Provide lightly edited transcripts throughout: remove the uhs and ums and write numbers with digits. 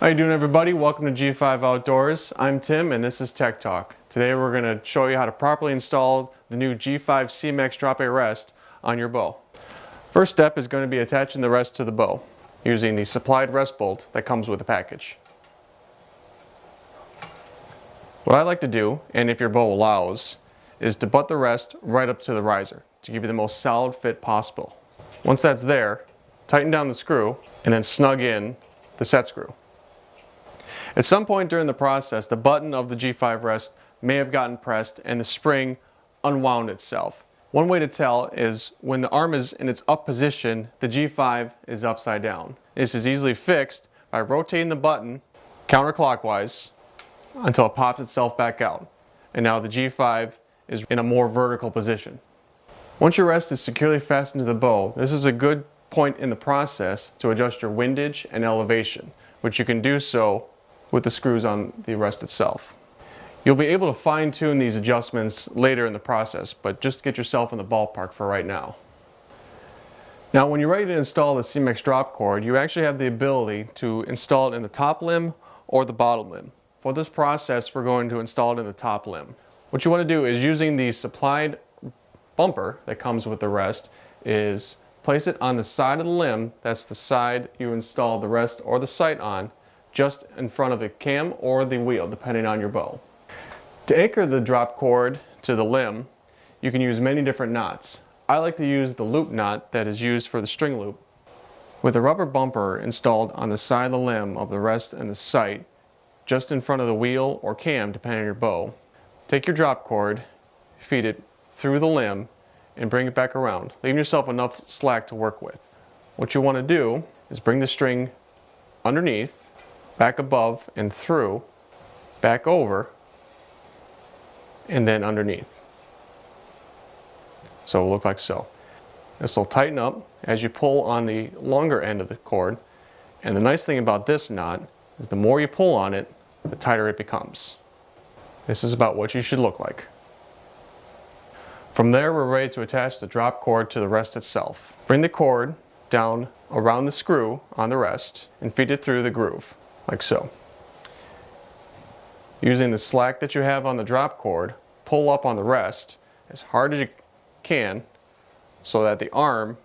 How you doing, everybody? Welcome to G5 Outdoors. I'm Tim and this is Tech Talk. Today we're going to show you how to properly install the new G5 Cmax Dropaway rest on your bow. First step is going to be attaching the rest to the bow using the supplied rest bolt that comes with the package. What I like to do, and if your bow allows, is to butt the rest right up to the riser to give you the most solid fit possible. Once that's there, tighten down the screw and then snug in the set screw. At some point during the process, the button of the G5 rest may have gotten pressed and the spring unwound itself. One way to tell is when the arm is in its up position, the G5 is upside down. This is easily fixed by rotating the button counterclockwise until it pops itself back out. And now the G5 is in a more vertical position. Once your rest is securely fastened to the bow, this is a good point in the process to adjust your windage and elevation, which you can do so with the screws on the rest itself. You'll be able to fine-tune these adjustments later in the process, but just get yourself in the ballpark for right now. Now, when you're ready to install the Cmax drop cord, you actually have the ability to install it in the top limb or the bottom limb. For this process, we're going to install it in the top limb. What you want to do is, using the supplied bumper that comes with the rest, is place it on the side of the limb, that's the side you install the rest or the sight on, just in front of the cam or the wheel, depending on your bow. To anchor the drop cord to the limb, you can use many different knots. I like to use the loop knot that is used for the string loop. With a rubber bumper installed on the side of the limb of the rest and the sight, just in front of the wheel or cam, depending on your bow, take your drop cord, feed it through the limb, and bring it back around, leaving yourself enough slack to work with. What you want to do is bring the string underneath, back above and through, back over, and then underneath. So it'll look like so. This will tighten up as you pull on the longer end of the cord, and the nice thing about this knot is the more you pull on it, the tighter it becomes. This is about what you should look like. From there, we're ready to attach the drop cord to the rest itself. Bring the cord down around the screw on the rest and feed it through the groove, like so. Using the slack that you have on the drop cord, pull up on the rest as hard as you can so that the arm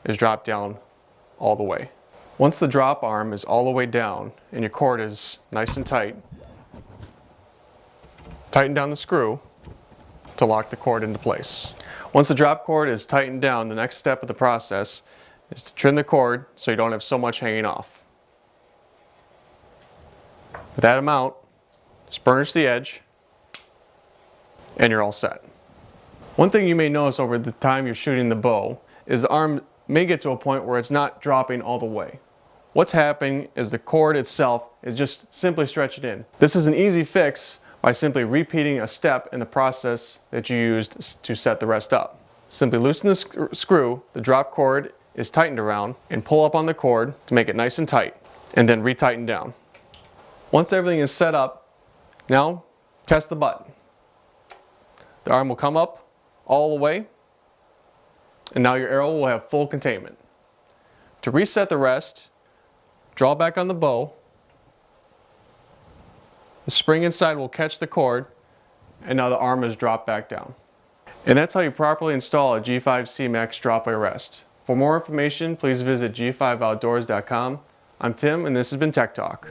is dropped down all the way. Once the drop arm is all the way down and your cord is nice and tight, tighten down the screw to lock the cord into place. Once the drop cord is tightened down, the next step of the process is to trim the cord so you don't have so much hanging off. With that amount, just burnish the edge and you're all set. One thing you may notice over the time you're shooting the bow is the arm may get to a point where it's not dropping all the way. What's happening is the cord itself is just simply stretched in. This is an easy fix by simply repeating a step in the process that you used to set the rest up. Simply loosen the screw, the drop cord is tightened around, and pull up on the cord to make it nice and tight, and then retighten down. Once everything is set up, now test the button. The arm will come up all the way, and now your arrow will have full containment. To reset the rest, draw back on the bow. The spring inside will catch the cord, and now the arm is dropped back down. And that's how you properly install a G5 Cmax Dropaway rest. For more information, please visit g5outdoors.com. I'm Tim, and this has been Tech Talk.